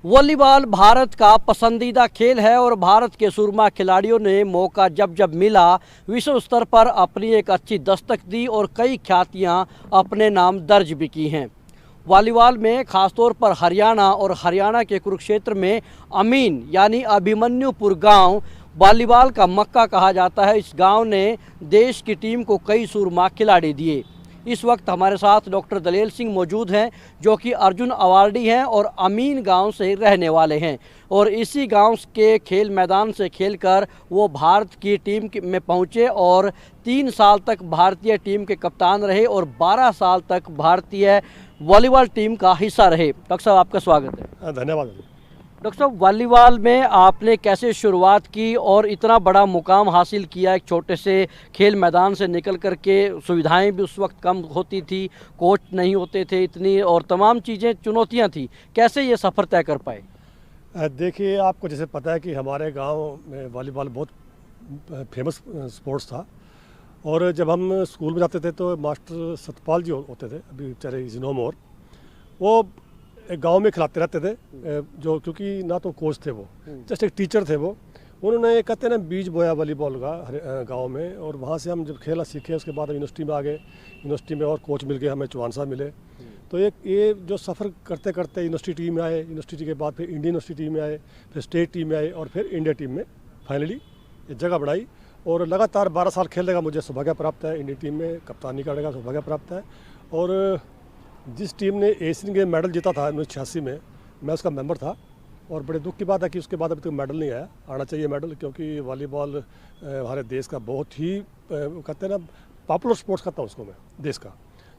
Volleyball Bharat का पसंदीदा खेल है और भारत के सूरमा खिलाड़ियों ने मौका जब जब मिला विश्व स्तर पर अपनी एक अच्छी दस्तक दी और कई ख्यातियां अपने नाम दर्ज भी की हैं। वॉलीबॉल में खासतौर पर हरियाणा और हरियाणा के कुरुक्षेत्र में अमीन यानी अभिमन्युपुर गांव वॉलीबॉल का मक्का कहा जाता है। इस गांव ने देश की टीम को कई सूरमा खिलाड़ी दिए। इस वक्त हमारे साथ डॉक्टर दलेल सिंह मौजूद हैं जो कि अर्जुन अवार्डी हैं और अमीन गांव से रहने वाले हैं और इसी गांव के खेल मैदान से खेलकर वो भारत की टीम में पहुंचे और 3 साल तक भारतीय टीम के कप्तान रहे और 12 साल तक भारतीय वॉलीबॉल टीम का हिस्सा रहे। डॉक्टर साहब, आपका स्वागत है। धन्यवाद। डॉक्टर साहब, वॉलीबॉल में आपने कैसे शुरुआत की और इतना बड़ा मुकाम हासिल किया? एक छोटे से खेल मैदान से निकल कर के, सुविधाएं भी उस वक्त कम होती थी, कोच नहीं होते थे इतनी और तमाम चीज़ें चुनौतियां थी, कैसे ये सफ़र तय कर पाए? देखिए, आपको जैसे पता है कि हमारे गांव में वॉलीबॉल बहुत फेमस स्पोर्ट्स था और जब हम स्कूल में जाते थे तो मास्टर सतपाल जी होते थे, अभी बेचारे इज नो मोर, वो एक गांव में खिलाते रहते थे, जो क्योंकि ना तो कोच थे, वो जस्ट एक टीचर थे। वो उन्होंने कहते हैं ना बीज बोया वॉलीबॉल का गांव में, और वहाँ से हम जब खेला सीखे उसके बाद हम यूनिवर्सिटी में आ गए। यूनिवर्सिटी में और कोच मिल गए, हमें चौहान साहब मिले। तो ये जो सफ़र करते करते यूनिवर्सिटी टीम में आए, यूनिवर्सिटी के बाद फिर इंडियन यूनिवर्सिटी टीम में आए, फिर स्टेट टीम में आए और फिर इंडिया टीम में फाइनली जगह बढ़ाई और लगातार 12 साल खेलने का मुझे सौभाग्य प्राप्त है। इंडियन टीम में कप्तानी करने का सौभाग्य प्राप्त है और जिस टीम ने एशियन गेम मेडल जीता था 1986 में, मैं उसका मेंबर था। और बड़े दुख की बात है कि उसके बाद अभी तक मेडल नहीं आया। आना चाहिए मेडल, क्योंकि वॉलीबॉल हमारे देश का बहुत ही कहते हैं ना पॉपुलर स्पोर्ट्स कहता हूँ उसको मैं, देश का।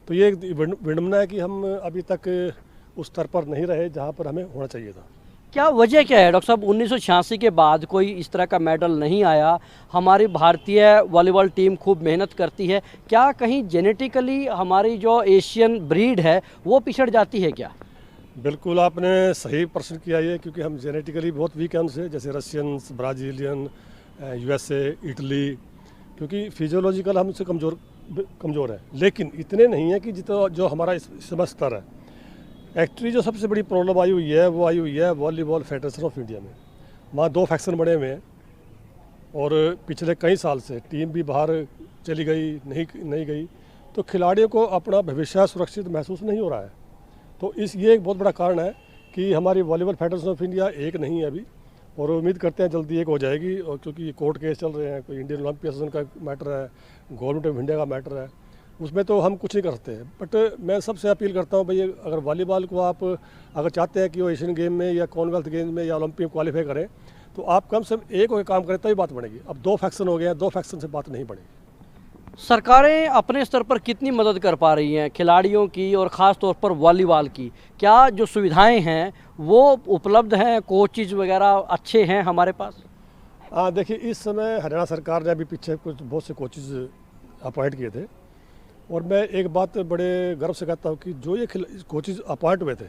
तो ये एक विडम्बना है कि हम अभी तक उस स्तर पर नहीं रहे जहाँ पर हमें होना चाहिए था। क्या वजह क्या है डॉक्टर साहब? 1986 के बाद कोई इस तरह का मेडल नहीं आया। हमारी भारतीय वॉलीबॉल टीम खूब मेहनत करती है, क्या कहीं जेनेटिकली हमारी जो एशियन ब्रीड है वो पिछड़ जाती है क्या? बिल्कुल, आपने सही प्रश्न किया ये, क्योंकि हम जेनेटिकली बहुत वीक हैं उनसे, जैसे रशियंस, ब्राज़ीलियन, यूएसए, इटली, क्योंकि फिजियोलॉजिकल हम उनसे कमज़ोर है, लेकिन इतने नहीं है कि जितना जो हमारा इस समय स्तर है। एक्चुअली जो सबसे बड़ी प्रॉब्लम आई हुई है वो आई हुई है वॉलीबॉल फेडरेशन ऑफ इंडिया में। वहाँ 2 फैक्शन बने हुए हैं और पिछले कई साल से टीम भी बाहर चली गई, नहीं गई, तो खिलाड़ियों को अपना भविष्य सुरक्षित महसूस नहीं हो रहा है। तो ये एक बहुत बड़ा कारण है कि हमारी वॉलीबॉल फेडरेशन ऑफ इंडिया एक नहीं है अभी, और उम्मीद करते हैं जल्दी एक हो जाएगी। और क्योंकि कोर्ट केस चल रहे हैं, कोई इंडियन ओलंपिक एसोसिएशन का मैटर है, गवर्नमेंट ऑफ इंडिया का मैटर है, उसमें तो हम कुछ नहीं कर सकते। बट मैं सबसे अपील करता हूँ भाई, अगर वॉलीबॉल को आप अगर चाहते हैं कि वो एशियन गेम में या कॉमनवेल्थ गेम में या ओलंपिक में क्वालिफाई करें, तो आप कम से कम एक होकर काम करें तभी बात बनेगी। अब 2 फैक्शन हो गए हैं, 2 फैक्शन से बात नहीं बनेगी। सरकारें अपने स्तर पर कितनी मदद कर पा रही हैं खिलाड़ियों की और ख़ास तौर पर वॉलीबॉल की? क्या जो सुविधाएं हैं वो उपलब्ध हैं? कोचेज वगैरह अच्छे हैं हमारे पास? देखिए, इस समय हरियाणा सरकार ने अभी पीछे कुछ बहुत से कोचेज अपॉइंट किए थे, और मैं एक बात बड़े गर्व से कहता हूँ कि जो ये कोचेज अपॉइंट हुए थे,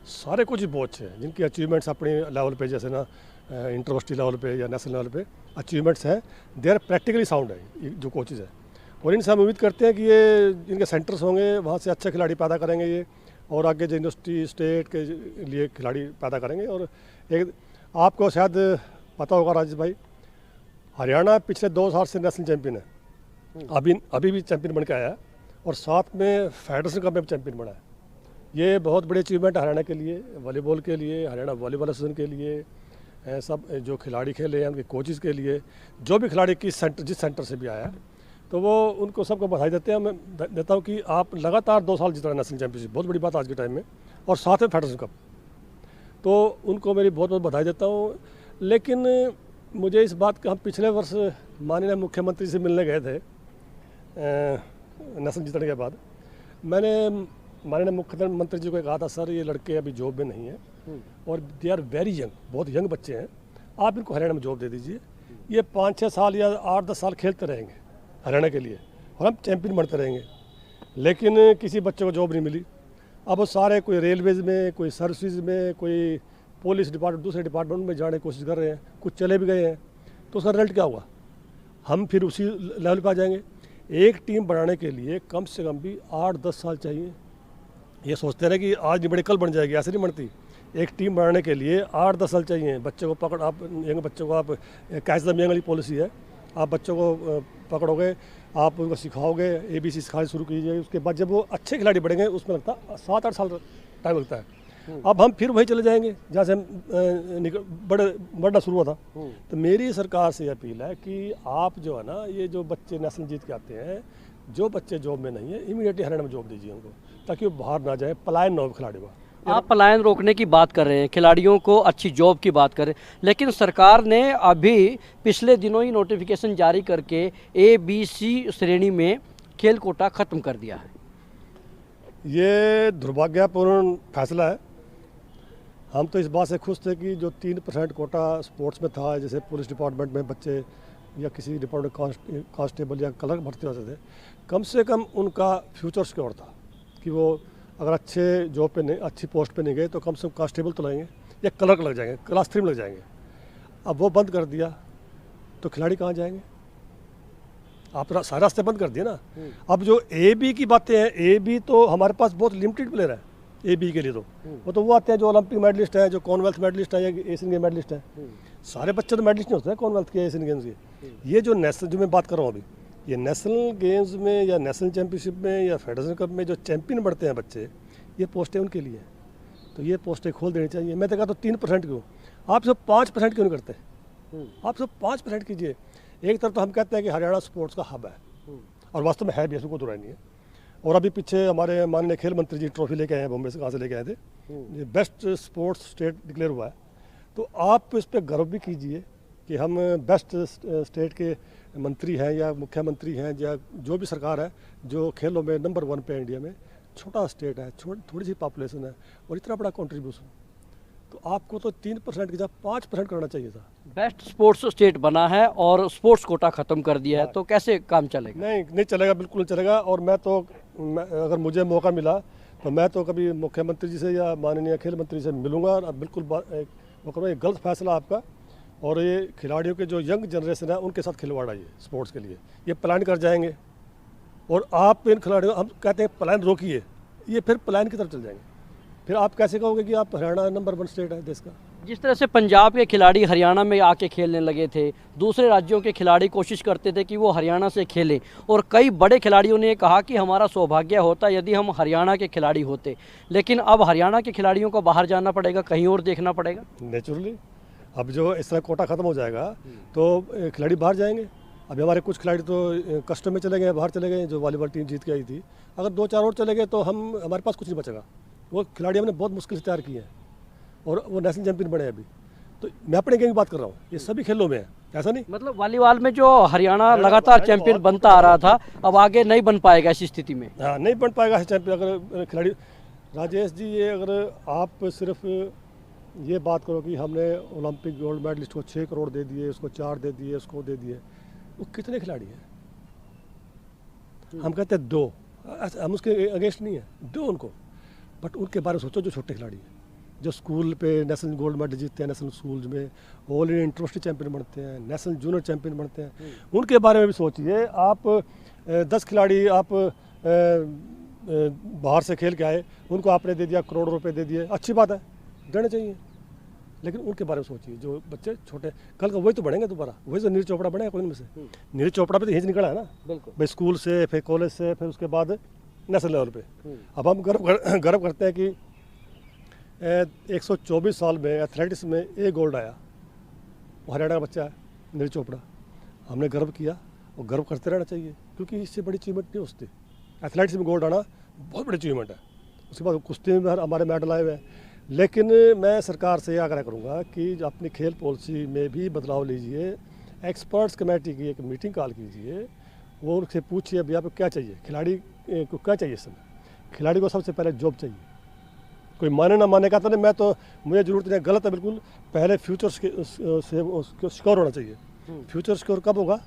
सारे कोचेज बहुत अच्छे हैं, जिनकी अचीवमेंट्स अपने लेवल पे, जैसे ना इंटरवर्सिटी लेवल पे या नेशनल लेवल पे अचीवमेंट्स हैं, दे आर प्रैक्टिकली साउंड है ये जो कोचेज है। और इनसे हम उम्मीद करते हैं कि ये जिनके सेंटर्स होंगे वहाँ से अच्छे खिलाड़ी पैदा करेंगे ये, और आगे जो यूनिवर्सिटी स्टेट के लिए खिलाड़ी पैदा करेंगे। और एक आपको शायद पता होगा राजेश भाई, हरियाणा पिछले 2 साल से नेशनल चैम्पियन है, अभी भी चैम्पियन बन के आया है, और साथ में फेडरेशन का भी चैम्पियन बना है। ये बहुत बड़ी अचीवमेंट हरियाणा के लिए, वॉलीबॉल के लिए, हरियाणा वॉलीबॉल एसोसिएशन के लिए, सब जो खिलाड़ी खेले हैं उनके कोचेज़ के लिए, जो भी खिलाड़ी जिस सेंटर से भी आया है, तो वो उनको सबको बधाई देते हैं। मैं देता हूँ कि आप लगातार 2 साल जीत रहे हैं नेशनल चैम्पियनशिप, बहुत बड़ी बात आज के टाइम में, और साथ में फेडरेशन कप, तो उनको मेरी बहुत बहुत बधाई देता हूँ। लेकिन मुझे इस बात का, हम पिछले वर्ष माननीय मुख्यमंत्री से मिलने गए थे नेशनल जीतने के बाद, मैंने माननीय मुख्यमंत्री जी को कहा था, सर ये लड़के अभी जॉब में नहीं है और दे आर वेरी यंग, बहुत यंग बच्चे हैं, आप इनको हरियाणा में जॉब दे दीजिए। ये 5-6 साल या 8-10 साल खेलते रहेंगे हरियाणा के लिए और हम चैम्पियन बनते रहेंगे। लेकिन किसी बच्चे को जॉब नहीं मिली। अब वो सारे कोई रेलवेज़ में, कोई सर्विसेज में, कोई पुलिस डिपार्टमेंट, दूसरे डिपार्टमेंट में जाने की कोशिश कर रहे हैं, कुछ चले भी गए हैं। तो उसका रिजल्ट क्या हुआ? हम फिर उसी लेवल पर आ जाएंगे। एक टीम बनाने के लिए कम से कम भी 8-10 साल चाहिए। ये सोचते हैं कि आज नहीं बड़ी कल बन जाएगी, ऐसे नहीं बनती। एक टीम बनाने के लिए 8-10 साल चाहिए। बच्चे को पकड़ आप यंग बच्चों को आप कैच द यंग वाली पॉलिसी है, आप बच्चों को पकड़ोगे, आप उनको सिखाओगे, ABC सिखानी शुरू कीजिए, उसके बाद जब वो अच्छे खिलाड़ी बढ़ेंगे उसमें लगता 7-8 साल टाइम लगता है। अब हम फिर वही चले जाएंगे जहाँ से हम बढ़ना शुरू हुआ था। तो मेरी सरकार से अपील है कि आप जो है ना, ये जो बच्चे नेशनल जीत के आते हैं, जो बच्चे जॉब में नहीं है इमीडिएटली हरियाणा में जॉब दीजिए उनको, ताकि वो बाहर ना जाए, पलायन ना हो खिलाड़ियों का। आप पलायन रोकने की बात कर रहे हैं, खिलाड़ियों को अच्छी जॉब की बात कर रहे हैं, लेकिन सरकार ने अभी पिछले दिनों ही नोटिफिकेशन जारी करके ABC श्रेणी में खेल कोटा ख़त्म कर दिया है। ये दुर्भाग्यपूर्ण फैसला है। हम तो इस बात से खुश थे कि जो 3% कोटा स्पोर्ट्स में था, जैसे पुलिस डिपार्टमेंट में बच्चे या किसी डिपार्टमेंट कांस्टेबल या क्लर्क भर्ती होते थे, कम से कम उनका फ्यूचर सिक्योर था कि वो अगर अच्छे जॉब पे नहीं, अच्छी पोस्ट पे नहीं गए तो कम से कम कांस्टेबल तो लगेंगे या क्लर्क लग जाएंगे, क्लास 3 में लग जाएंगे। अब वो बंद कर दिया तो खिलाड़ी कहाँ जाएंगे? आप सारे रास्ते बंद कर दिए ना। अब जो AB की बातें हैं, AB तो हमारे पास बहुत लिमिटेड प्लेयर है AB के लिए, तो वो आते हैं जो ओलंपिक मेडलिस्ट हैं, जो कॉमनवेल्थ मेडलिस्ट हैं या एशियन गेम मेडलिस्ट हैं। सारे बच्चे तो मेडलिस्ट नहीं होते हैं कॉमनवेल्थ के, एशियन गेम्स के। ये जो नेशनल, जो मैं बात कर रहा हूँ अभी, ये नेशनल गेम्स में या नेशनल चैम्पियनशिप में या फेडरेशन कप में जो चैंपियन बढ़ते हैं बच्चे, ये पोस्टें उनके लिए, तो ये पोस्टें खोल देनी चाहिए। मैं तो कहता हूँ 3% क्यों, आप सब 5% क्यों नहीं करते? आप सब 5% कीजिए। एक तरफ तो हम कहते हैं कि हरियाणा स्पोर्ट्स का हब है, और वास्तव में है भी, ऐसा कोई बुराई नहीं है। और अभी पीछे हमारे माननीय खेल मंत्री जी ट्रॉफी लेके आए हैं बॉम्बे से, कहाँ से लेके आए थे, ये बेस्ट स्पोर्ट्स स्टेट डिक्लेयर हुआ है। तो आप इस पर गर्व भी कीजिए कि हम बेस्ट स्टेट के मंत्री हैं या मुख्यमंत्री हैं या जो भी सरकार है जो खेलों में नंबर 1 पे इंडिया में। छोटा स्टेट है, थोड़ी सी पॉपुलेशन है और इतना बड़ा कंट्रीब्यूशन, तो आपको तो 3% की जगह 5% करना चाहिए था। बेस्ट स्पोर्ट्स स्टेट बना है और स्पोर्ट्स कोटा ख़त्म कर दिया है, तो कैसे काम चलेगा? नहीं चलेगा, बिल्कुल नहीं चलेगा। और अगर मुझे मौका मिला तो मैं तो कभी मुख्यमंत्री जी से या माननीय खेल मंत्री से मिलूंगा और बिल्कुल वो कहूँगा ये गलत फैसला आपका, और ये खिलाड़ियों के जो यंग जनरेशन है उनके साथ खिलवाड़ है ये स्पोर्ट्स के लिए, ये प्लान कर जाएंगे और आप इन खिलाड़ियों, हम कहते हैं प्लान रोकिए, ये फिर प्लान की तरफ चल जाएंगे। फिर आप कैसे कहोगे कि आप हरियाणा नंबर 1 स्टेट है देश का? जिस तरह से पंजाब के खिलाड़ी हरियाणा में आके खेलने लगे थे, दूसरे राज्यों के खिलाड़ी कोशिश करते थे कि वो हरियाणा से खेलें, और कई बड़े खिलाड़ियों ने कहा कि हमारा सौभाग्य होता यदि हम हरियाणा के खिलाड़ी होते, लेकिन अब हरियाणा के खिलाड़ियों को बाहर जाना पड़ेगा, कहीं और देखना पड़ेगा। नेचुरली अब जो इस तरह कोटा ख़त्म हो जाएगा तो खिलाड़ी बाहर जाएंगे। अभी हमारे कुछ खिलाड़ी तो कस्टम में चले गए, बाहर चले गए, जो वॉलीबॉल टीम जीत के आई थी। अगर 2-4 और चले गए तो हमारे पास कुछ नहीं बचेगा। वो खिलाड़ी हमने बहुत मुश्किल से तैयार किए हैं और वो नेशनल चैंपियन बने अभी। तो मैं अपने गेम की बात कर रहा हूँ, ये सभी खेलों में है, ऐसा नहीं। मतलब वॉलीबॉल में जो हरियाणा लगातार चैंपियन बनता आ रहा था, अब आगे नहीं बन पाएगा ऐसी स्थिति में। हाँ, नहीं बन पाएगा चैंपियन अगर खिलाड़ी। राजेश जी, ये अगर आप सिर्फ ये बात करो कि हमने ओलंपिक गोल्ड मेडलिस्ट को 6 करोड़ दे दिए, उसको 4 दे दिए, उसको दे दिए, वो कितने खिलाड़ी हैं? हम कहते हैं 2, हम उसके अगेंस्ट नहीं है, 2 उनको, बट उनके बारे में सोचो जो छोटे खिलाड़ी हैं, जो स्कूल पे नेशनल गोल्ड मेडल जीतते हैं, नेशनल स्कूल्स में ऑल इंडिया इंटरनेशनल चैंपियन बनते हैं, नेशनल जूनियर चैंपियन बनते हैं, उनके बारे में भी सोचिए। आप 10 खिलाड़ी आप बाहर से खेल के आए, उनको आपने दे दिया, करोड़ रुपए दे दिए, अच्छी बात है, देना चाहिए, लेकिन उनके बारे में सोचिए जो बच्चे छोटे, कल का वही तो बढ़ेंगे दोबारा। वही तो नीरज चोपड़ा बने कॉलेज में से, नीरज चोपड़ा पे तो यहीं निकला है ना, बिल्कुल भाई, स्कूल से, फिर कॉलेज से, फिर उसके बाद नेशनल लेवल पे। अब हम गर्व करते हैं कि 124 साल में एथलेटिक्स में 1 गोल्ड आया, वो हरियाणा का बच्चा है नीरज चोपड़ा। हमने गर्व किया और गर्व करते रहना चाहिए, क्योंकि इससे बड़ी अचीवमेंट नहीं होती। एथलेटिक्स में गोल्ड आना बहुत बड़ी अचीवमेंट है। उसके बाद कुश्ती में हमारे मेडल आए हुए हैं। लेकिन मैं सरकार से आग्रह करूंगा कि अपनी खेल पॉलिसी में भी बदलाव लीजिए, एक्सपर्ट्स कमेटी की एक मीटिंग कॉल कीजिए, वो उनसे पूछिए अभी आपको क्या चाहिए, खिलाड़ी को क्या चाहिए। इस समय खिलाड़ी को सबसे पहले जॉब चाहिए, कोई माने ना माने का तो नहीं, मैं तो मुझे ज़रूरत नहीं, गलत है बिल्कुल। पहले फ्यूचर से सिक्योर होना चाहिए। फ्यूचर सिक्योर कब होगा?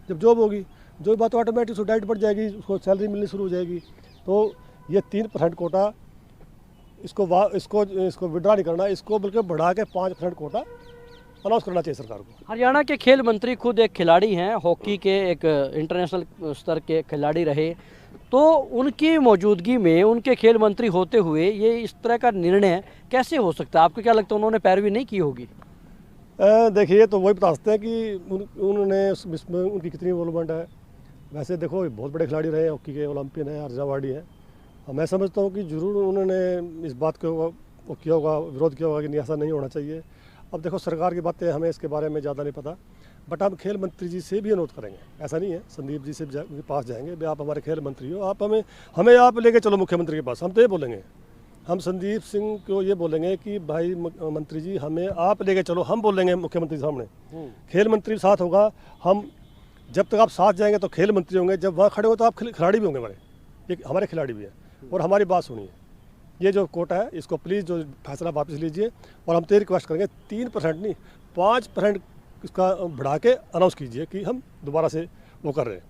जब जॉब होगी। जो बात तो ऑटोमेटिक उसको डाइट बढ़ जाएगी, उसको सैलरी मिलनी शुरू हो जाएगी। तो ये 3% कोटा इसको विड्रा नहीं करना, इसको बल्कि बढ़ा के 5% कोटा अनाउंस करना चाहिए सरकार को। हरियाणा के खेल मंत्री खुद एक खिलाड़ी हैं, हॉकी के एक इंटरनेशनल स्तर के खिलाड़ी रहे, तो उनकी मौजूदगी में, उनके खेल मंत्री होते हुए ये इस तरह का निर्णय कैसे हो सकता है? आपको क्या लगता है उन्होंने पैरवी नहीं की होगी? देखिए, तो वही बता सकते हैं कि उन्होंने इसमें उनकी कितनी इन्वॉल्वमेंट है। वैसे देखो, बहुत बड़े खिलाड़ी रहे, हॉकी के ओलंपियन है, अर्जुन अवार्डी है। मैं समझता हूँ कि ज़रूर उन्होंने इस बात को वो किया होगा, विरोध किया होगा कि नहीं, ऐसा नहीं होना चाहिए। अब देखो, सरकार की बातें हमें इसके बारे में ज़्यादा नहीं पता, बट हम खेल मंत्री जी से भी अनुरोध करेंगे। ऐसा नहीं है, संदीप जी से भी पास जाएंगे, भाई आप हमारे खेल मंत्री हो, आप हमें आप लेके चलो मुख्यमंत्री के पास। हम तो ये बोलेंगे, हम संदीप सिंह को ये बोलेंगे कि भाई मंत्री जी, हमें आप लेके चलो। हम बोलेंगे मुख्यमंत्री सामने, खेल मंत्री साथ होगा। हम जब तक आप साथ जाएंगे तो खेल मंत्री होंगे, जब वहाँ खड़े हो तो आप खिलाड़ी भी होंगे, हमारे खिलाड़ी भी हैं, और हमारी बात सुनिए। ये जो कोटा है, इसको प्लीज़ जो फैसला वापस लीजिए, और हम तो रिक्वेस्ट करेंगे 3% नहीं, 5% इसका बढ़ा के अनाउंस कीजिए कि हम दोबारा से वो कर रहे हैं।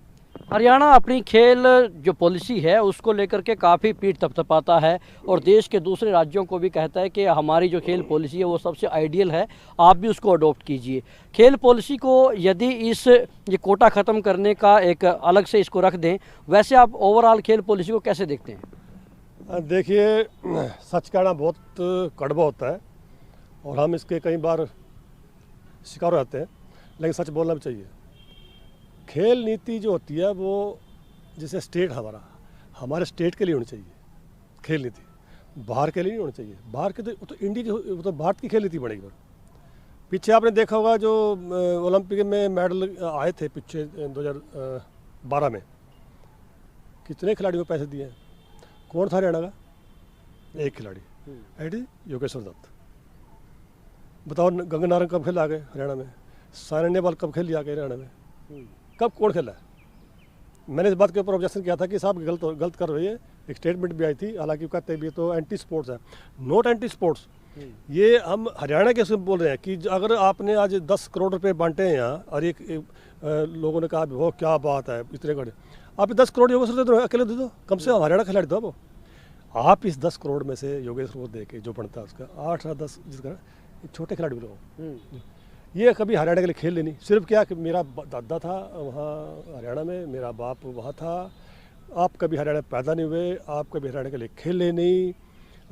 हरियाणा अपनी खेल जो पॉलिसी है उसको लेकर के काफ़ी पीठ थपथपाता है और देश के दूसरे राज्यों को भी कहता है कि हमारी जो खेल पॉलिसी है वो सबसे आइडियल है, आप भी उसको अडॉप्ट कीजिए। खेल पॉलिसी को यदि ये कोटा ख़त्म करने का एक अलग से इसको रख दें, वैसे आप ओवरऑल खेल पॉलिसी को कैसे देखते हैं? देखिए, सच कहना बहुत कड़वा होता है और हम इसके कई बार शिकार हो जाते हैं, लेकिन सच बोलना भी चाहिए। खेल नीति जो होती है वो जैसे स्टेट हमारे स्टेट के लिए होनी चाहिए खेल नीति, बाहर के लिए नहीं होनी चाहिए। बाहर के तो इंडिया की, तो भारत की खेल नीति बनेगी। पर पीछे आपने देखा होगा जो ओलंपिक में मेडल आए थे पीछे 2012 में, कितने खिलाड़ियों को पैसे दिए हैं? कौन था हरियाणा का? एक खिलाड़ी, एडी योगेश्वर दत्त। बताओ, गंगा नारंग कब खेल आ गए हरियाणा में? साइना नेहवाल कब खेल लिया गया हरियाणा में? कब कौन खेला है? मैंने इस बात के ऊपर ऑब्जेक्शन किया था कि साहब गलत कर रही है। एक स्टेटमेंट भी आई थी, हालांकि कहते हैं भी तो एंटी स्पोर्ट्स है। Not anti sports. ये हम हरियाणा के उसमें बोल रहे हैं कि अगर आपने आज 10 करोड़ रुपए बांटे हैं यहाँ, और एक लोगों ने कहा वो क्या बात है, इतने करोड़, आप 10 करोड़ योगेश्वर दे दो, अकेले दे दो, कम से कम हरियाणा खिलाड़ी दो वो। आप इस 10 करोड़ में से योगेश्वर को दे के जो बनता है उसका 8 या 10 जिसका छोटे खिलाड़ी भी लोग, ये कभी हरियाणा के लिए खेल नहीं। सिर्फ क्या कि मेरा दादा था वहाँ हरियाणा में, मेरा बाप वहाँ था, आप कभी हरियाणा पैदा नहीं हुए, आप कभी हरियाणा के लिए खेले नहीं,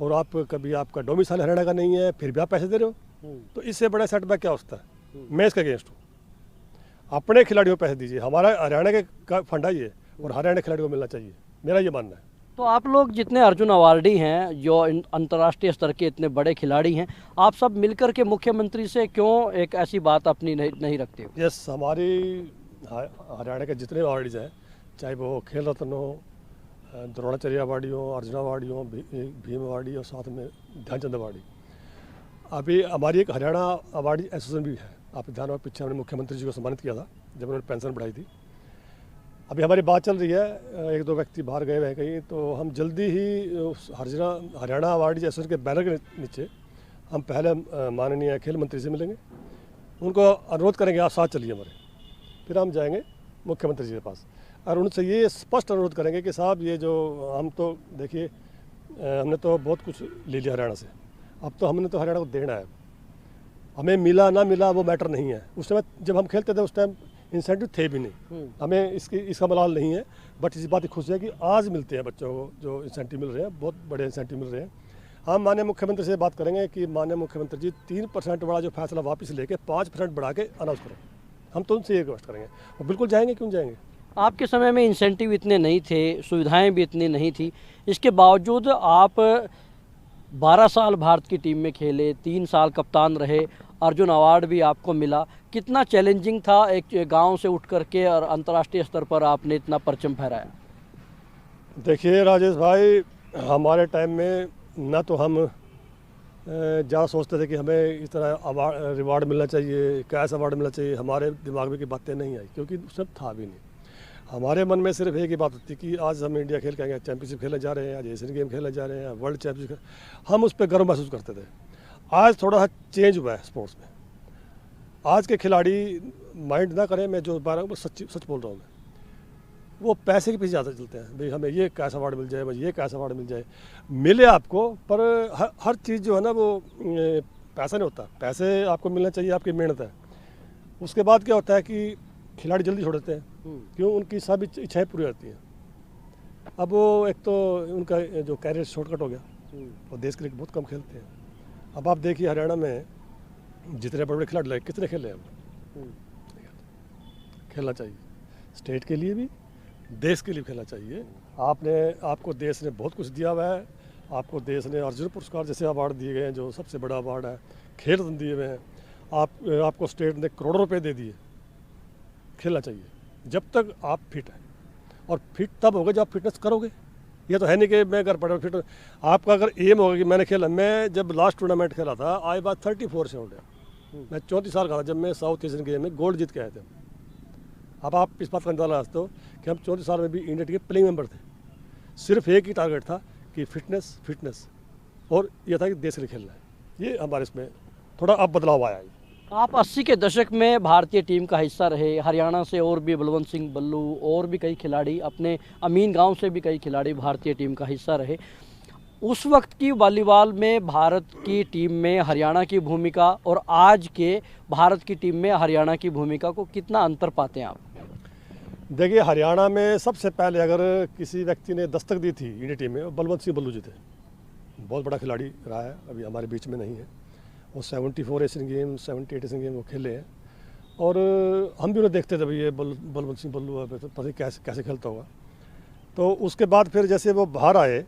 और आप कभी, आपका डोमिसाइल हरियाणा का नहीं है, फिर भी आप पैसे दे रहे हो। तो इससे बड़ा सेटबैक क्या होता है? मैं इसके अगेंस्ट हूँ। अपने खिलाड़ियों को पैसे दीजिए, हमारा हरियाणा के फंड है ये, और हरियाणा खिलाड़ियों को मिलना चाहिए, मेरा ये मानना है। तो आप लोग जितने अर्जुन अवार्डी हैं, जो अंतर्राष्ट्रीय स्तर के इतने बड़े खिलाड़ी हैं, आप सब मिलकर के मुख्यमंत्री से क्यों एक ऐसी बात अपनी नहीं रखते हो? यस, हमारी हरियाणा के जितने अवार्डीज हैं, चाहे वो खेल रत्न हो, द्रोणाचार्य अवार्डी हो, अर्जुन अवार्डी हो, भीम अवार्डी और साथ में ध्यानचंद अवार्डी, अभी हमारी एक हरियाणा अवार्डी एसोसिएशन भी है। आप ध्यान हो, पीछे हमने मुख्यमंत्री जी को सम्मानित किया था जब उन्होंने पेंशन बढ़ाई थी। अभी हमारी बात चल रही है, एक दो व्यक्ति बाहर गए हुए हैं कहीं, तो हम जल्दी ही हरियाणा अवार्डी एसोसिएशन के बैनर के नीचे हम पहले माननीय खेल मंत्री से मिलेंगे, उनको अनुरोध करेंगे आप साथ चलिए हमारे, फिर हम जाएंगे मुख्यमंत्री जी के पास और उनसे ये स्पष्ट अनुरोध करेंगे कि साहब ये जो हम तो देखिए हमने तो बहुत कुछ ले लिया हरियाणा से, अब तो हमने तो हरियाणा को देना है, हमें मिला ना मिला वो मैटर नहीं है। उस समय जब हम खेलते थे उस टाइम इंसेंटिव थे भी नहीं, हमें इसका मलाल नहीं है, बट इस बात की खुशी है कि आज मिलते हैं बच्चों को जो इंसेंटिव मिल रहे हैं, बहुत बड़े इंसेंटिव मिल रहे हैं। हम माननीय मुख्यमंत्री से बात करेंगे कि माननीय मुख्यमंत्री जी 3% वाला जो फैसला वापस लेके 5% बढ़ा के अनाउंस करें, हम तो उनसे ये रिक्वेस्ट करेंगे और बिल्कुल जाएंगे, क्यों जाएंगे। आपके समय में इंसेंटिव इतने नहीं थे, सुविधाएं भी इतनी नहीं थी, इसके बावजूद आप 12 साल भारत की टीम में खेले, 3 साल कप्तान रहे, अर्जुन अवार्ड भी आपको मिला। कितना चैलेंजिंग था एक गांव से उठ करके और अंतर्राष्ट्रीय स्तर पर आपने इतना परचम फहराया? देखिए राजेश भाई, हमारे टाइम में ना तो हम ज़्यादा सोचते थे कि हमें इस तरह रिवार्ड मिलना चाहिए, कैश अवार्ड मिलना चाहिए, हमारे दिमाग में की बातें नहीं आई, क्योंकि उसमें था भी नहीं। हमारे मन में सिर्फ एक ही बात होती कि आज हम इंडिया खेल के आएंगे, चैंपियनशिप खेलने जा रहे हैं, आज एशियन गेम खेलने जा रहे हैं, वर्ल्ड चैंपियनशिप, हम उस पर गर्व महसूस करते थे। आज थोड़ा सा चेंज हुआ है स्पोर्ट्स में। आज के खिलाड़ी माइंड ना करें, मैं जो बार सच बोल रहा हूँ, मैं वो पैसे के पीछे ज़्यादा चलते हैं, भाई हमें ये कैश अवार्ड मिल जाए, मिले आपको, पर हर चीज़ जो है ना वो पैसा नहीं होता, पैसे आपको मिलना चाहिए, आपकी मेहनत है। उसके बाद क्या होता है कि खिलाड़ी जल्दी छोड़ देते हैं, क्यों, उनकी सभी इच्छाएं पूरी होती हैं। अब वो एक तो उनका जो कैरियर शॉर्टकट हो गया, और देश के लिए बहुत कम खेलते हैं। अब आप देखिए हरियाणा में जितने बड़े बड़े खिलाड़ी लगे, कितने खेले हैं। खेलना चाहिए, स्टेट के लिए भी, देश के लिए खेलना चाहिए। आपको देश ने बहुत कुछ दिया हुआ है। आपको देश ने अर्जुन पुरस्कार जैसे अवार्ड दिए गए हैं, जो सबसे बड़ा अवार्ड है, खेल रत्न दिए हुए हैं। आपको स्टेट ने करोड़ों रुपए दे दिए। खेलना चाहिए जब तक आप फिट हैं, और फिट तब होगा जब आप फिटनेस करोगे। ये तो है नहीं कि मैं घर पड़ा फिट। आपका अगर एम होगा कि मैंने खेला, मैं जब लास्ट टूर्नामेंट खेला था, आई बात 34 से हो गया। मैं 34 साल का था जब मैं साउथ एशियन गेम में गोल्ड जीत के आए थे। अब आप इस बात का अंदाजा लगाते हो कि हम 34 साल में भी इंडिया टीम के प्लेइंग मेंबर थे। सिर्फ एक ही टारगेट था कि फिटनेस, और ये था कि देश के लिए खेलना है। ये हमारे इसमें थोड़ा अब बदलाव आया है। आप 80 के दशक में भारतीय टीम का हिस्सा रहे। हरियाणा से और भी बलवंत सिंह बल्लू और भी कई खिलाड़ी, अपने अमीन गांव से भी कई खिलाड़ी भारतीय टीम का हिस्सा रहे। उस वक्त की वॉलीबॉल में भारत की टीम में हरियाणा की भूमिका और आज के भारत की टीम में हरियाणा की भूमिका को कितना अंतर पाते हैं आप? देखिए, हरियाणा में सबसे पहले अगर किसी व्यक्ति ने दस्तक दी थी इंडिया टीम में, बलवंत सिंह बल्लू जी थे। बहुत बड़ा खिलाड़ी रहा है, अभी हमारे बीच में नहीं है। वो 74 एशियन गेम, 78 एशियन गेम वो खेले हैं, और हम भी उन्हें देखते थे भाई ये बलवंत सिंह बल्लू पता नहीं कैसे खेलता होगा। तो उसके बाद फिर जैसे वो बाहर आए,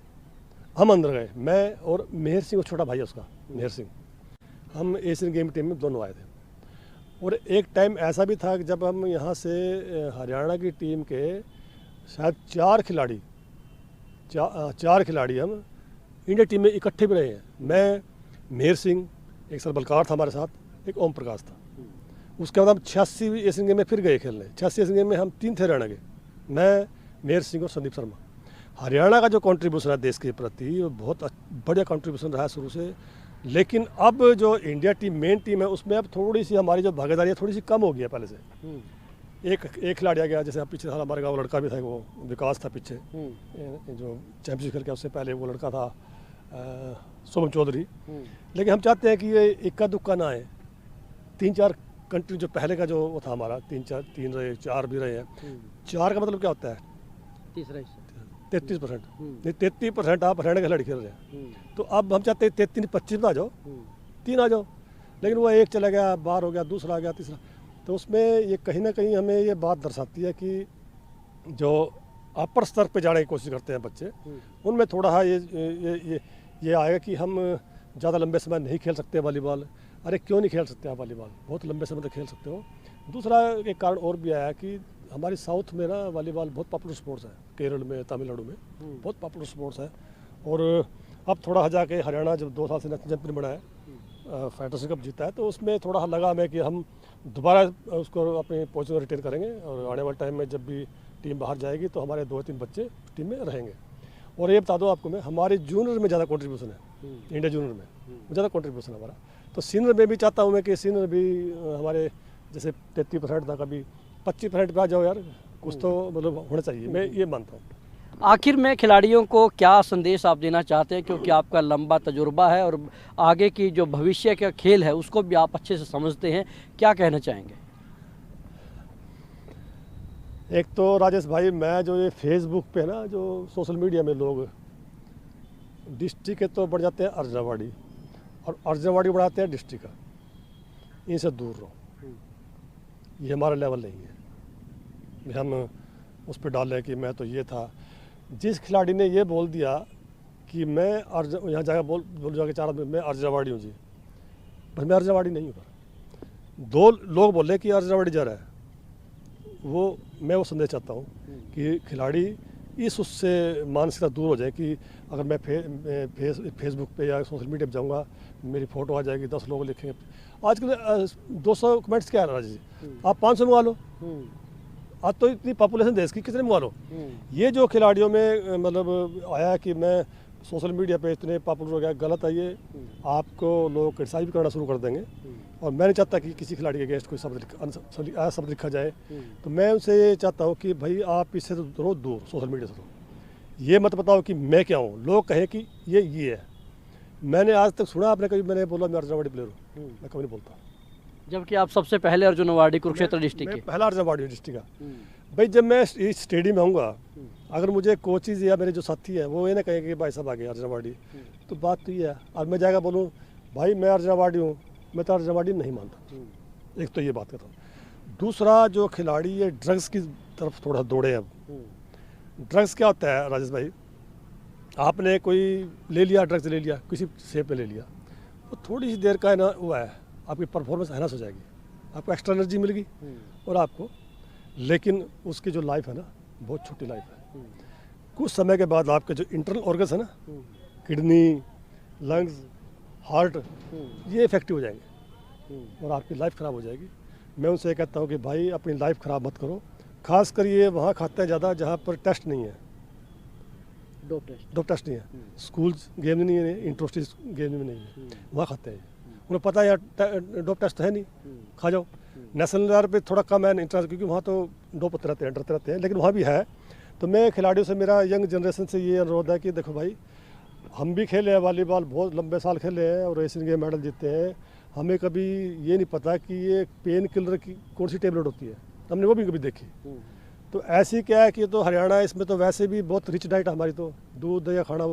हम अंदर गए, मैं और मेहर सिंह, छोटा भाई है उसका, मेहर सिंह, हम एशियन गेम टीम में दोनों आए थे। और एक टाइम ऐसा भी था कि जब हम यहाँ से हरियाणा की टीम के शायद 4 खिलाड़ी हम इंडिया टीम में इकट्ठे भी रहे हैं। मैं, मेहर सिंह, एक सर बलकार था हमारे साथ, एक ओम प्रकाश था। उसके बाद हम 86 एशियन गेम में फिर गए खेलने। 86 एशियन गेम में हम 3 थे हरियाणा के, मैं, मेहर सिंह और संदीप शर्मा। हरियाणा का जो कंट्रीब्यूशन है देश के प्रति, वो बहुत बढ़िया कंट्रीब्यूशन रहा है शुरू से। लेकिन अब जो इंडिया टीम मेन टीम है, उसमें अब थोड़ी सी हमारी जो भागीदारी है थोड़ी सी कम हो गई है पहले से। एक खिलाड़ी आ गया, जैसे पिछले साल हमारे गाँव लड़का भी था, वो विकास था पीछे जो चैंपियनशिप खेल के, उससे पहले वो लड़का था सोमन चौधरी। लेकिन हम चाहते हैं कि ये इक्का दुक्का ना आए। 3-4 कंट्री जो पहले का जो वो था हमारा, 3 रहे, 4 भी रहे हैं। 4 का मतलब क्या होता है? तीसरा हिस्सा 33%। नहीं, 33% आप हरियाणा के खिलाड़ी खेल रहे हैं। तो अब हम चाहते हैं 33-25 में आ जाओ, 3 आ जाओ। लेकिन वो एक चला गया, बाहर हो गया, दूसरा आ गया, तीसरा। तो उसमें ये कहीं ना कहीं हमें ये बात दर्शाती है कि जो अपर स्तर पे जाने की कोशिश करते हैं बच्चे, उनमें थोड़ा सा ये आएगा कि हम ज़्यादा लंबे समय नहीं खेल सकते वॉलीबॉल। अरे क्यों नहीं खेल सकते आप वॉलीबॉल? बहुत लंबे समय तक खेल सकते हो। दूसरा एक कारण और भी आया कि हमारी साउथ में ना वॉलीबॉल बहुत पॉपुलर स्पोर्ट्स है। केरल में, तमिलनाडु में बहुत पॉपुलर स्पोर्ट्स है। और अब थोड़ा जाके हरियाणा जब 2 साल से नेशनल चैंपियन बना है, फेडरेशन कप जीता है, तो उसमें थोड़ा लगा हमें कि हम दोबारा उसको अपनी पोजीशन रिटेन करेंगे। और आने वाले टाइम में जब भी टीम बाहर जाएगी तो हमारे 2-3 बच्चे टीम में रहेंगे। और ये बता दो आपको मैं, हमारे जूनियर में ज़्यादा कंट्रीब्यूशन है, इंडिया जूनियर में ज़्यादा कंट्रीब्यूशन है हमारा। तो सीनियर में भी चाहता हूँ मैं कि सीनियर भी हमारे जैसे 33% था, कभी 25% पे आ जाओ यार, कुछ तो मतलब होना चाहिए, मैं ये मानता हूँ। आखिर में खिलाड़ियों को क्या संदेश आप देना चाहते हैं, क्योंकि आपका लंबा तजुर्बा है और आगे की जो भविष्य का खेल है उसको भी आप अच्छे से समझते हैं, क्या कहना चाहेंगे? एक तो राजेश भाई, मैं जो ये फेसबुक पे ना, जो सोशल मीडिया में लोग डिस्ट्रिक्ट के तो बढ़ जाते हैं अर्जनवाड़ी, और अर्जनवाड़ी बढ़ाते हैं डिस्ट्रिक्ट का, इनसे दूर रहो। ये हमारा लेवल नहीं है। हम उस पर डालें कि मैं तो ये था। जिस खिलाड़ी ने ये बोल दिया कि मैं यहाँ जाकर बोल जाके 4 आदमी मैं अर्जनवाड़ी हूँ जी, पर मैं अर्जनवाड़ी नहीं हूँ। 2 लोग बोले कि अर्जनवाड़ी जा रहा है, मैं वो संदेश चाहता हूँ कि खिलाड़ी उससे मानसिकता दूर हो जाए कि अगर मैं फेसबुक पे या सोशल मीडिया पे जाऊँगा, मेरी फ़ोटो आ जाएगी, 10 लोग लिखेंगे। आजकल 200 कमेंट्स क्या आ रहा है जी, आप 500 मंगा लो। आज तो इतनी पॉपुलेशन देश की, कितने मंगा लो। ये जो खिलाड़ियों में मतलब आया कि मैं सोशल मीडिया पे इतने पॉपुलर हो गया, गलत है ये। आपको लोग क्रिटिसाइज भी करना शुरू कर देंगे। और मैं नहीं चाहता कि किसी खिलाड़ी के अगेंस्ट कोई शब्द लिखा जाए। तो मैं उनसे ये चाहता हूँ कि भाई आप इससे तो रहो दूर, सोशल मीडिया से रहो। ये मत बताओ कि मैं क्या हूँ, लोग कहें कि ये है। मैंने आज तक सुना आपने कभी मैंने बोला मैं अर्जुन अवार्डी प्लेयर हूँ? मैं कभी नहीं बोलता। जबकि आप सबसे पहले अर्जुन अवार्डी कुरुक्षेत्र डिस्ट्रिक्ट मैं के। पहला अर्जुन अवार्डी डिस्ट्रिक्ट का। भाई जब मैं इस स्टेडियम में आऊँगा, अगर मुझे कोचेज या मेरे जो साथी हैं वो ये ना कहेंगे कि भाई साहब आ गए अर्जुन अवार्डी, तो बात तो ये है। और मैं जाएगा बोलूँ भाई मैं अर्जुन अवार्डी हूँ, मैं तो अर्जुन अवार्डी नहीं मानता। एक तो ये बात करता हूँ। दूसरा जो खिलाड़ी ये ड्रग्स की तरफ थोड़ा दौड़े अब। ड्रग्स क्या होता है राजेश भाई, आपने कोई ले लिया, ड्रग्स ले लिया, किसी शेप में ले लिया, वो थोड़ी सी देर का है ना वो है, आपकी परफॉर्मेंस एनहांस हो जाएगी, आपको एक्स्ट्रा एनर्जी मिलेगी और आपको, लेकिन उसकी जो लाइफ है ना बहुत छोटी लाइफ है। कुछ समय के बाद आपके जो इंटरनल ऑर्गन्स है ना, किडनी, लंग्स, हार्ट, ये इफेक्टिव हो जाएंगे और आपकी लाइफ ख़राब हो जाएगी। मैं उनसे कहता हूँ कि भाई अपनी लाइफ ख़राब मत करो, खास कर ये वहाँ खाते हैं ज़्यादा जहाँ पर टेस्ट नहीं है, डोप टेस्ट नहीं है, स्कूल गेम में नहीं है, इंट्रोस्टी गेम में नहीं है, वहाँ खाते हैं। उन्हें पता है यार डोप टेस्ट है नहीं, खा जाओ। नेशनल लेवल पे थोड़ा कम है इंटरेस्ट, क्योंकि वहाँ तो डोप होते रहते हैं, डरते रहते हैं, लेकिन वहाँ भी है। तो मैं खिलाड़ियों से, मेरा यंग जनरेशन से ये अनुरोध है कि देखो भाई, हम भी खेले हैं वॉलीबॉल, बहुत लंबे साल खेले हैं और एशियन गेम मेडल जीते हैं। हमें कभी ये नहीं पता कि ये पेन किलर की कौन सी टेबलेट होती है, हमने वो भी कभी देखी। तो ऐसी क्या है कि तो हरियाणा, इसमें तो वैसे भी बहुत रिच डाइट है हमारी, तो दूध या खाना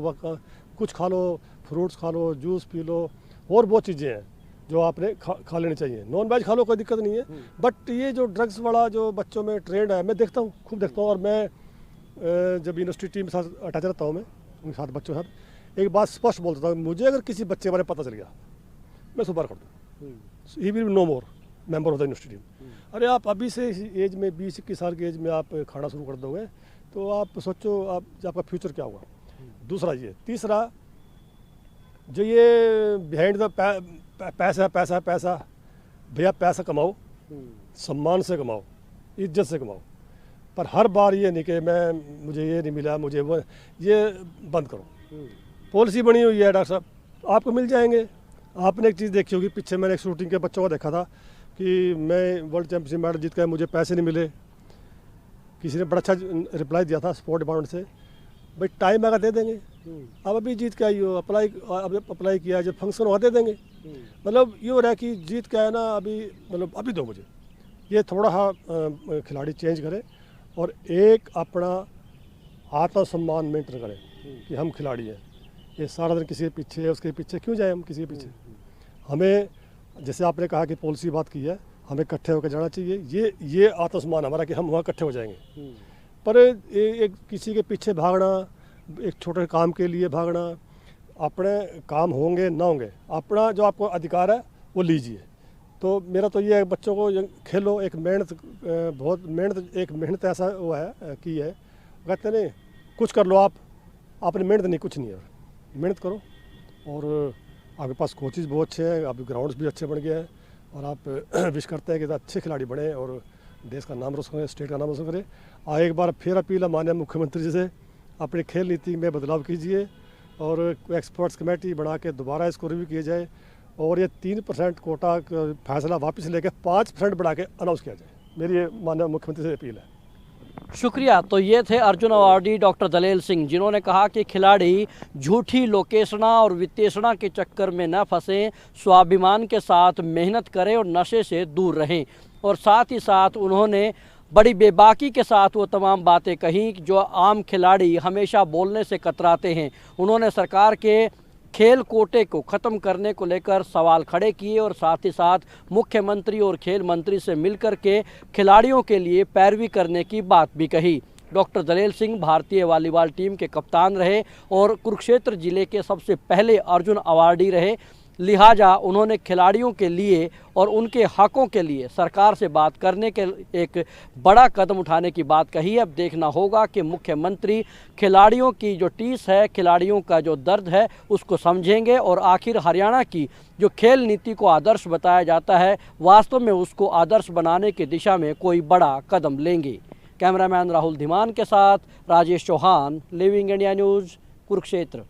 कुछ खा लो, फ्रूट्स खा लो, जूस पी लो, और बहुत चीज़ें हैं जो आपने खा लेनी चाहिए। नॉन वेज खा लो, कोई दिक्कत नहीं है, बट ये जो ड्रग्स वाला जो बच्चों में ट्रेंड है, मैं देखता हूँ, खूब देखता हूँ। और मैं जब यूनिवर्सिटी टीम के साथ अटैच रहता हूँ, मैं उनके साथ बच्चों के साथ एक बात स्पष्ट बोलता हूँ, मुझे अगर किसी बच्चे के बारे में पता चल गया, मैं सुबह कर दूँ, he will no more member of the university team. अरे आप अभी से एज में 20-21 साल की एज में आप खाना शुरू कर दोगे तो आप सोचो आप आपका फ्यूचर क्या होगा। दूसरा ये, तीसरा जो ये बिहाइंड द पैसा पैसा पैसा, भैया पैसा कमाओ, सम्मान से कमाओ, इज्जत से कमाओ, पर हर बार ये नहीं कि मुझे ये नहीं मिला, मुझे वो, ये बंद करो। पॉलिसी बनी हुई है डॉक्टर साहब, आपको मिल जाएंगे। आपने एक चीज़ देखी होगी, पीछे मैंने एक शूटिंग के बच्चों को देखा था कि मैं वर्ल्ड चैंपियनशिप मेडल जीत कर मुझे पैसे नहीं मिले। किसी ने बड़ा अच्छा रिप्लाई दिया था स्पोर्ट डिपार्टमेंट से, भाई टाइम आएगा दे देंगे, अब अभी जीत के आई हो, अप्लाई किया, जब फंक्शन होगा दे देंगे। मतलब ये हो रहा है कि जीत के आया ना, अभी मतलब अभी दो मुझे। ये थोड़ा सा खिलाड़ी चेंज करें और एक अपना आत्मसम्मान मेंटेन करें कि हम खिलाड़ी हैं। ये सारा दिन किसी के पीछे, उसके पीछे क्यों जाए हम किसी के पीछे। हमें, जैसे आपने कहा कि पॉलिसी बात की है, हमें इकट्ठे होकर जाना चाहिए। ये आत्मसम्मान हमारा कि हम वहाँ इकट्ठे हो जाएंगे। पर एक किसी के पीछे भागना, एक छोटे काम के लिए भागना, अपने काम होंगे ना होंगे, अपना जो आपको अधिकार है वो लीजिए। तो मेरा तो ये है, बच्चों को खेलो, एक मेहनत, बहुत मेहनत, एक मेहनत ऐसा वो है की है, कहते नहीं कुछ कर लो आपने मेहनत नहीं, कुछ नहीं है, मेहनत करो। और आपके पास कोचेज बहुत अच्छे हैं, आपके ग्राउंड्स भी अच्छे बन गए हैं, और आप विश करते हैं कि अच्छे खिलाड़ी बने और देश का नाम रोशन करें, स्टेट का नाम रोशन करें। एक बार फिर अपील है माननीय मुख्यमंत्री जी से, अपनी खेल नीति में बदलाव कीजिए और एक्सपर्ट्स कमेटी बना के दोबारा इसको रिव्यू किया जाए और ये 3% कोटा का फैसला वापस लेकर 5% बढ़ा के अनाउंस किया जाए। मेरी ये माननीय मुख्यमंत्री से अपील है। शुक्रिया। तो ये थे अर्जुन अवार्डी डॉक्टर दलेल सिंह, जिन्होंने कहा कि खिलाड़ी झूठी लोकेशना और वित्तेषणा के चक्कर में न फंसें, स्वाभिमान के साथ मेहनत करें और नशे से दूर रहें। और साथ ही साथ उन्होंने बड़ी बेबाकी के साथ वो तमाम बातें कहीं जो आम खिलाड़ी हमेशा बोलने से कतराते हैं। उन्होंने सरकार के खेल कोटे को ख़त्म करने को लेकर सवाल खड़े किए और साथ ही साथ मुख्यमंत्री और खेल मंत्री से मिलकर के खिलाड़ियों के लिए पैरवी करने की बात भी कही। डॉक्टर दलेल सिंह भारतीय वॉलीबॉल टीम के कप्तान रहे और कुरुक्षेत्र जिले के सबसे पहले अर्जुन अवार्डी रहे, लिहाजा उन्होंने खिलाड़ियों के लिए और उनके हकों के लिए सरकार से बात करने के एक बड़ा कदम उठाने की बात कही है। अब देखना होगा कि मुख्यमंत्री खिलाड़ियों की जो टीस है, खिलाड़ियों का जो दर्द है, उसको समझेंगे और आखिर हरियाणा की जो खेल नीति को आदर्श बताया जाता है, वास्तव में उसको आदर्श बनाने की दिशा में कोई बड़ा कदम लेंगे। कैमरामैन राहुल धीमान के साथ Rajesh Chauhan, Living India News, Kurukshetra.